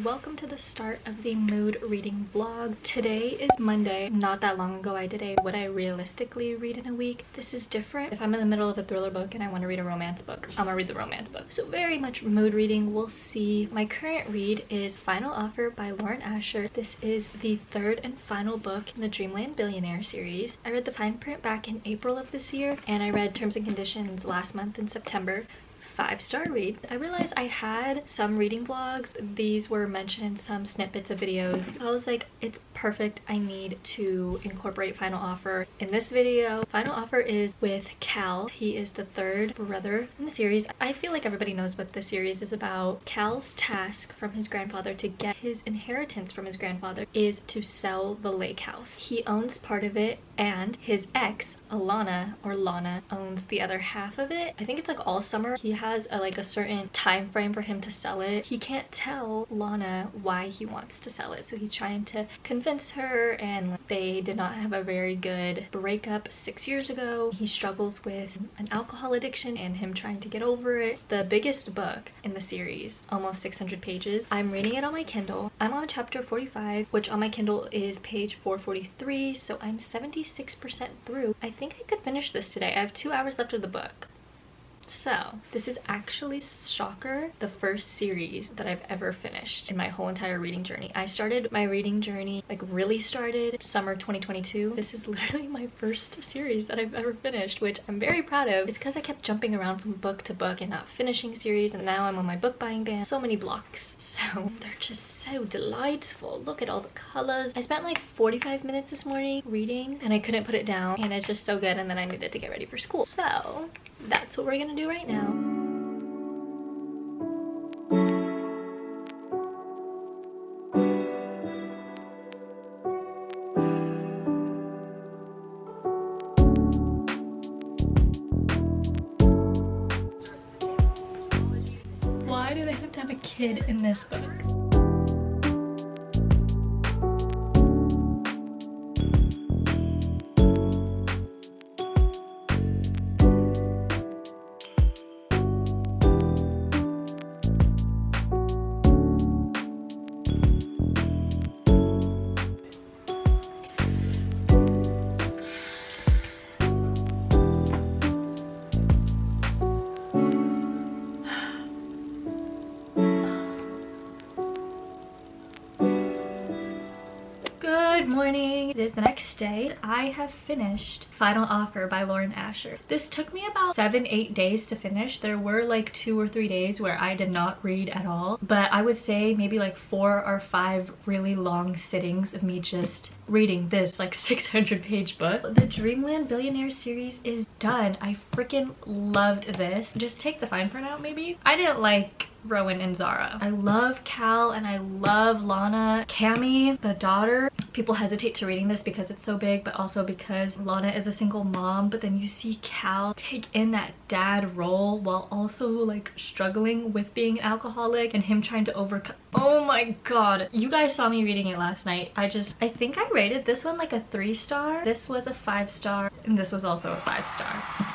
welcome to the start of the mood reading vlog. Today is Monday. Not that long ago I did a what I realistically read in a week. This is different. If I'm in the middle of a thriller book and I want to read a romance book, I'm gonna read the romance book. So very much mood reading. We'll see. My current read is Final Offer by Lauren Asher. This is the third and final book in the Dreamland Billionaire series. I read the fine print back in April of this year, and I read Terms and Conditions last month in September. 5-star read. I realized I had some reading vlogs. These were mentioned in some snippets of videos. I was like, it's perfect. I need to incorporate Final Offer in this video. Final Offer is with Cal. He is the third brother in the series. I feel like everybody knows what the series is about. Cal's task from his grandfather to get his inheritance from his grandfather is to sell the lake house. He owns part of it, and his ex, Alana, or Lana, owns the other half of it. I think it's like all summer. He has a certain time frame for him to sell it. He can't tell Lana why he wants to sell it, so he's trying to convince her, and they did not have a very good breakup 6 years ago. He struggles with an alcohol addiction and him trying to get over it. It's the biggest book in the series, almost 600 pages. I'm reading it on my Kindle. I'm on chapter 45, which on my Kindle is page 443, so I'm 76% through. I think I could finish this today. I have 2 hours left of the book. So this is actually, shocker, the first series that I've ever finished in my whole entire reading journey. I started my reading journey, like really started summer 2022. This is literally my first series that I've ever finished, which I'm very proud of. It's because I kept jumping around from book to book and not finishing series, and now I'm on my book buying ban. So many blocks, so they're just so delightful. Look at all the colors. I spent like 45 minutes this morning reading and I couldn't put it down, and it's just so good, and then I needed to get ready for school. So that's what we're gonna do right now. Why do they have to have a kid in this book? Good morning. It is the next day. I have finished Final Offer by Lauren Asher. This took me about 7-8 days to finish. There were like 2 or 3 days where I did not read at all, but I would say maybe like 4 or 5 really long sittings of me just reading this like 600-page book. The Dreamland Billionaire series is done. I freaking loved this. Just take the fine print out maybe. I didn't like Rowan and Zara. I love Cal and I love Lana. Cammy, the daughter. People hesitate to reading this because it's so big, but also because Lana is a single mom, but then you see Cal take in that dad role while also like struggling with being an alcoholic and him trying to overcome. Oh my god. You guys saw me reading it last night. I think I rated this one like a 3-star. This was a 5-star, and this was also a 5-star.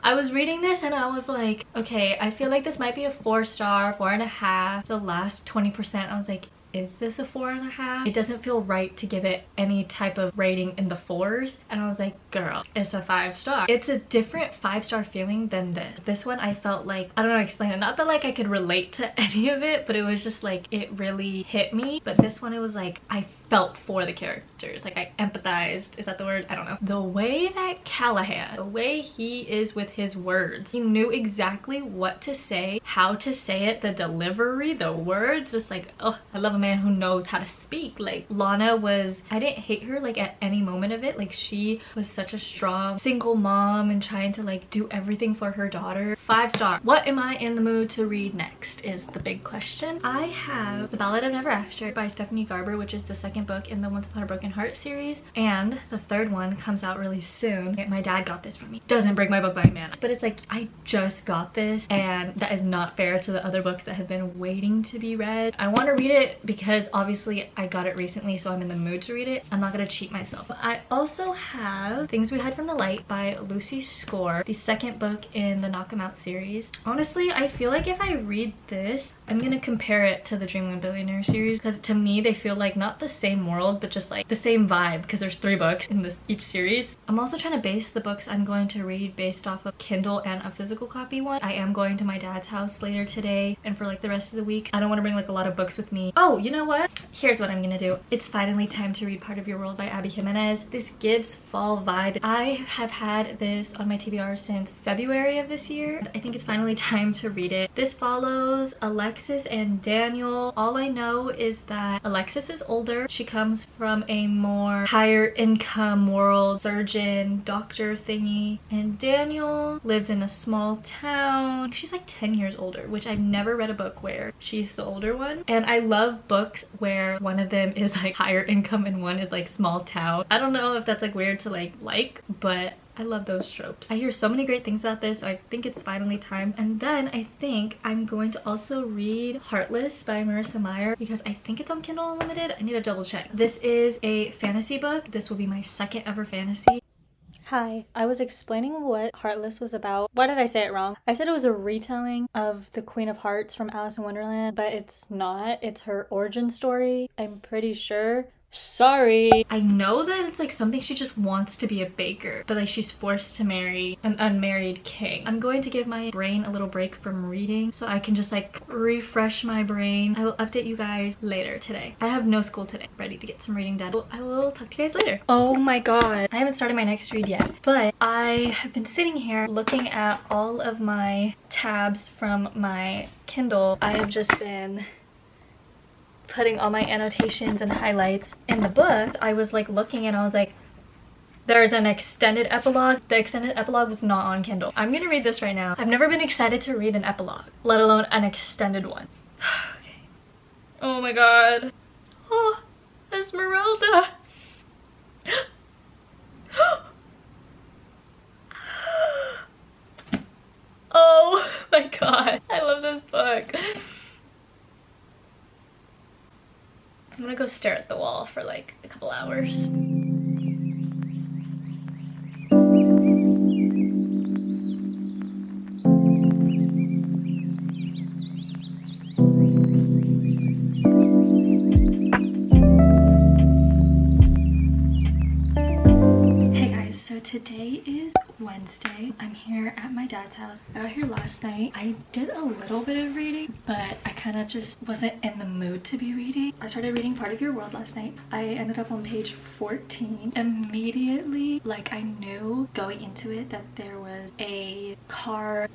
I was reading this and I was like, okay, I feel like this might be a 4-star, 4.5. The last 20%, I was like, is this a 4.5? It doesn't feel right to give it any type of rating in the 4s. And I was like, girl, it's a 5-star. It's a different 5-star feeling than this. This one I felt like, I don't know how to explain it. Not that like I could relate to any of it, but it was just like, it really hit me. But this one, it was like, I felt for the characters. Like I empathized. Is that the word? I don't know. The way that Callahan, the way he is with his words, he knew exactly what to say, how to say it, the delivery, the words, just like, oh, I love a man who knows how to speak. Like Lana was, I didn't hate her like at any moment of it. Like she was such a strong single mom and trying to like do everything for her daughter. 5-star. What am I in the mood to read next is the big question. I have The Ballad of Never After by Stephanie Garber, which is the second book in the Once Upon a Broken Heart series, and the third one comes out really soon. My dad got this for me. Doesn't break my book by man, but it's like, I just got this, and that is not fair to the other books that have been waiting to be read. I want to read it because obviously I got it recently, so I'm in the mood to read it. I'm not gonna cheat myself. But I also have Things We Hide from the Light by Lucy Score, the second book in the Knock 'Em Out Out series. Honestly, I feel like if I read this, I'm gonna compare it to the Dreamland Billionaire series, because to me they feel like not the same world but just like the same vibe, because there's 3 books in each series. I'm also trying to base the books I'm going to read based off of Kindle and a physical copy one. I am going to my dad's house later today and for like the rest of the week. I don't want to bring like a lot of books with me. Oh, you know what? Here's what I'm gonna do. It's finally time to read Part of Your World by Abby Jimenez. This gives fall vibe. I have had this on my TBR since February of this year. I think it's finally time to read it. This follows Alexis and Daniel. All I know is that Alexis is older. She comes from a more higher income world, surgeon, doctor thingy. And Daniel lives in a small town. She's like 10 years older, which I've never read a book where she's the older one. And I love books where one of them is like higher income and one is like small town. I don't know if that's like weird to like, but I love those tropes. I hear so many great things about this, so I think it's finally time. And then I think I'm going to also read Heartless by Marissa Meyer, because I think it's on Kindle Unlimited. I need to double check. This is a fantasy book. This will be my second ever fantasy. Hi, I was explaining what Heartless was about. Why did I say it wrong? I said it was a retelling of the Queen of Hearts from Alice in Wonderland, but it's not. It's her origin story, I'm pretty sure. Sorry. I know that it's like something she just wants to be a baker, but like she's forced to marry an unmarried king. I'm going to give my brain a little break from reading so I can just like refresh my brain. I will update you guys later today. I have no school today. Ready to get some reading done. I will talk to you guys later. Oh my god. I haven't started my next read yet, but I have been sitting here looking at all of my tabs from my Kindle. I have just been putting all my annotations and highlights in the book. I was like looking and I was like, there's an extended epilogue. The extended epilogue was not on Kindle. I'm gonna read this right now. I've never been excited to read an epilogue, let alone an extended one. Okay. Oh my god. Oh, Esmeralda. Oh my god. I love this book. I'm gonna go stare at the wall for like a couple hours. Hey guys, so today is Wednesday. I'm here at my dad's house. I got here last night. I did a little bit of reading, but I kind of just wasn't in the mood to be reading. I started reading Part of Your World last night. I ended up on page 14. Immediately, like I knew going into it that there was a car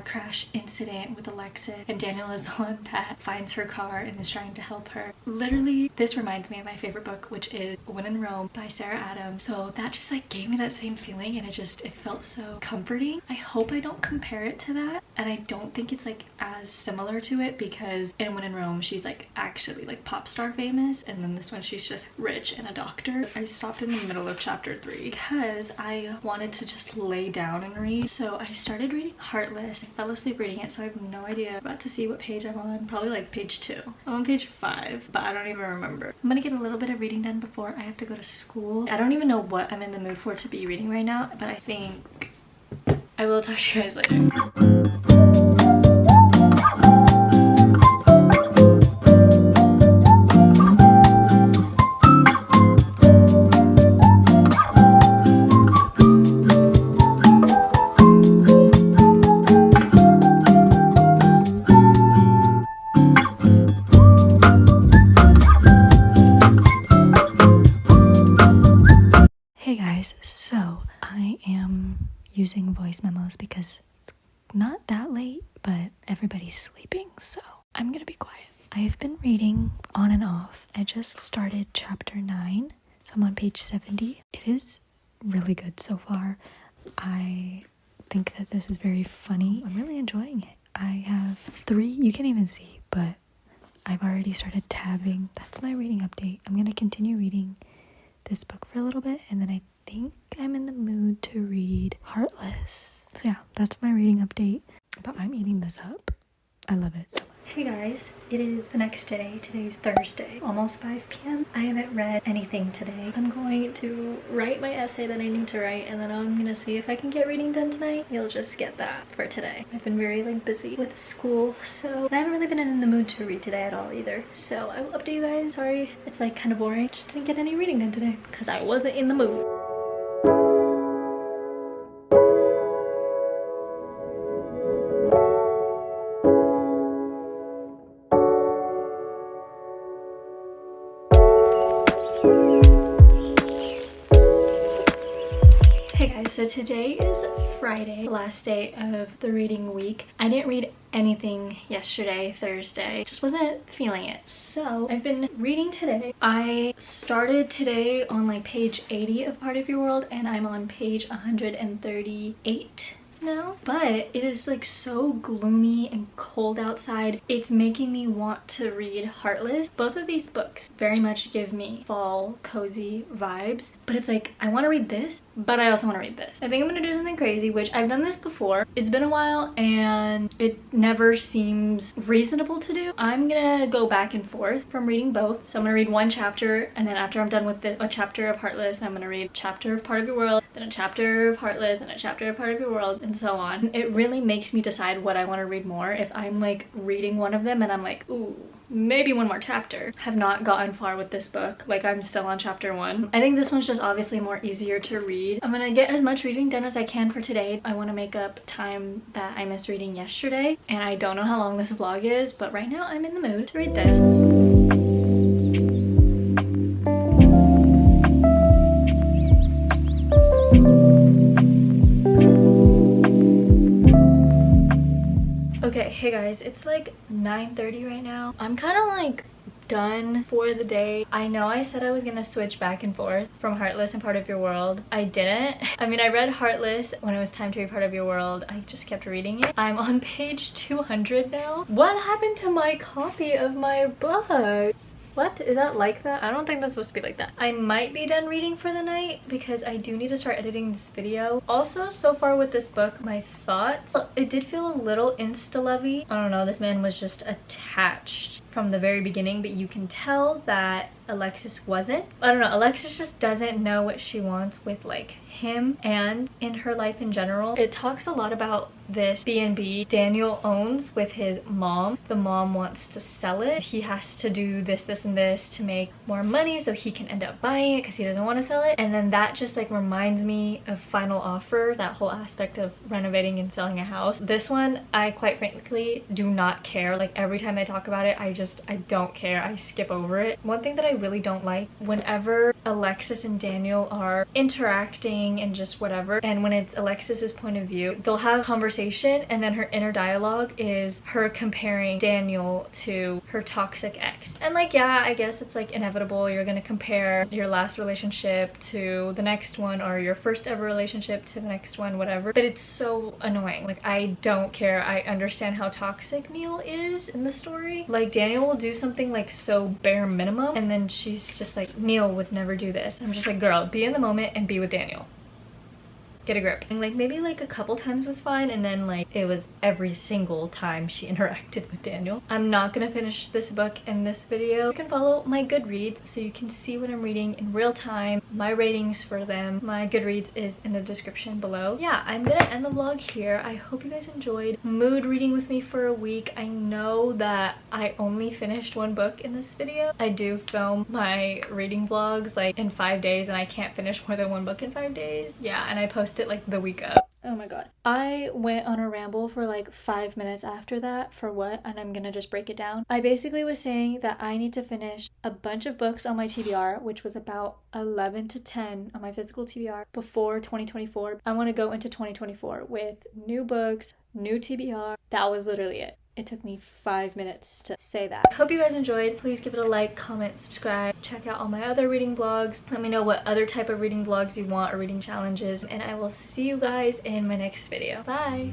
crash incident with Alexis, and Daniel is the one that finds her car and is trying to help her. Literally, this reminds me of my favorite book, which is When in Rome by Sarah Adams. So that just like gave me that same feeling, and it felt so comforting. I hope I don't compare it to that, and I don't think it's like as similar to it, because in When in Rome she's like actually like pop star famous, and then this one she's just rich and a doctor. I stopped in the middle of chapter 3 because I wanted to just lay down and read, so I started reading Heartless. I fell asleep reading it, so I have no idea. I'm about to see what page I'm on. Probably like page 2. I'm on page 5, but I don't even remember. I'm gonna get a little bit of reading done before I have to go to school. I don't even know what I'm in the mood for to be reading right now, but I think I will talk to you guys later. Hey guys, so I am using voice memos because it's not that late, but everybody's sleeping, so I'm gonna be quiet. I've been reading on and off. I just started chapter 9, so I'm on page 70. It is really good so far. I think that this is very funny. I'm really enjoying it. I have 3, you can't even see, but I've already started tabbing. That's my reading update. I'm gonna continue reading this book for a little bit, and then I think I'm in the mood to read Heartless. So yeah, that's my reading update, but I'm eating this up. I love it so much. Hey guys, it is the next today? Today's Thursday, almost 5 p.m. I haven't read anything today. I'm going to write my essay that I need to write, and then I'm gonna see if I can get reading done tonight. You'll just get that for today. I've been very like busy with school, so I haven't really been in the mood to read today at all either. So I will update you guys. Sorry, it's like kind of boring. Just didn't get any reading done today because I wasn't in the mood. Hey guys, so today is Friday, last day of the reading week. I didn't read anything yesterday, Thursday. Just wasn't feeling it. So I've been reading today. I started today on like page 80 of Part of Your World, and I'm on page 138 now, but it is like so gloomy and cold outside. It's making me want to read Heartless. Both of these books very much give me fall cozy vibes, but it's like I want to read this, but I also want to read this. I think I'm gonna do something crazy, which I've done this before. It's been a while and it never seems reasonable to do. I'm gonna go back and forth from reading both. So I'm gonna read one chapter, and then after I'm done with a chapter of Heartless, I'm gonna read a chapter of Part of Your World, then a chapter of Heartless, and a chapter of Part of Your World, and so on. It really makes me decide what I want to read more. If I'm like reading one of them and I'm like, ooh, maybe one more chapter. Have not gotten far with this book. Like, I'm still on chapter 1. I think this one's just obviously more easier to read. I'm gonna get as much reading done as I can for today. I want to make up time that I missed reading yesterday, and I don't know how long this vlog is, but right now I'm in the mood to read this. Okay, hey guys, it's like 9:30 right now. I'm kind of like done for the day. I know I said I was gonna switch back and forth from Heartless and Part of Your World. I didn't. I mean, I read Heartless when it was time to read Part of Your World. I just kept reading it. I'm on page 200 now. What happened to my copy of my book? What? Is that like that? I don't think that's supposed to be like that. I might be done reading for the night because I do need to start editing this video. Also, so far with this book, my thoughts, it did feel a little insta-lovey. I don't know, this man was just attached from the very beginning, but you can tell that Alexis wasn't. I don't know, Alexis just doesn't know what she wants with like him and in her life in general. It talks a lot about this B&B Daniel owns with his mom. The mom wants to sell it. He has to do this, this, and this to make more money so he can end up buying it because he doesn't want to sell it. And then that just like reminds me of Final Offer, that whole aspect of renovating and selling a house. This one, I quite frankly do not care. Like every time they talk about it, I don't care. I skip over it. One thing that I really don't like, whenever Alexis and Daniel are interacting and just whatever, and when it's Alexis's point of view, they'll have conversation, and then her inner dialogue is her comparing Daniel to her toxic ex. And like, yeah, I guess it's like inevitable. You're gonna compare your last relationship to the next one, or your first ever relationship to the next one, whatever. But it's so annoying. Like, I don't care. I understand how toxic Neil is in the story. Like, Daniel will do something like so bare minimum, and then she's just like, Neil would never do this. I'm just like, girl, be in the moment and be with Daniel. Get a grip. And like maybe like a couple times was fine, and then like it was every single time she interacted with Daniel. I'm not gonna finish this book in this video. You can follow my Goodreads so you can see what I'm reading in real time, my ratings for them. My Goodreads is in the description below. Yeah, I'm gonna end the vlog here. I hope you guys enjoyed mood reading with me for a week. I know that I only finished one book in this video. I do film my reading vlogs like in 5 days, and I can't finish more than one book in 5 days. Yeah, and I post it like the week of. Oh my god. I went on a ramble for like 5 minutes after that. For what? And I'm gonna just break it down. I basically was saying that I need to finish a bunch of books on my TBR, which was about 11 to 10 on my physical TBR before 2024. I want to go into 2024 with new books, new TBR. That was literally it. It took me 5 minutes to say that. I hope you guys enjoyed. Please give it a like, comment, subscribe. Check out all my other reading vlogs. Let me know what other type of reading vlogs you want or reading challenges. And I will see you guys in my next video. Bye!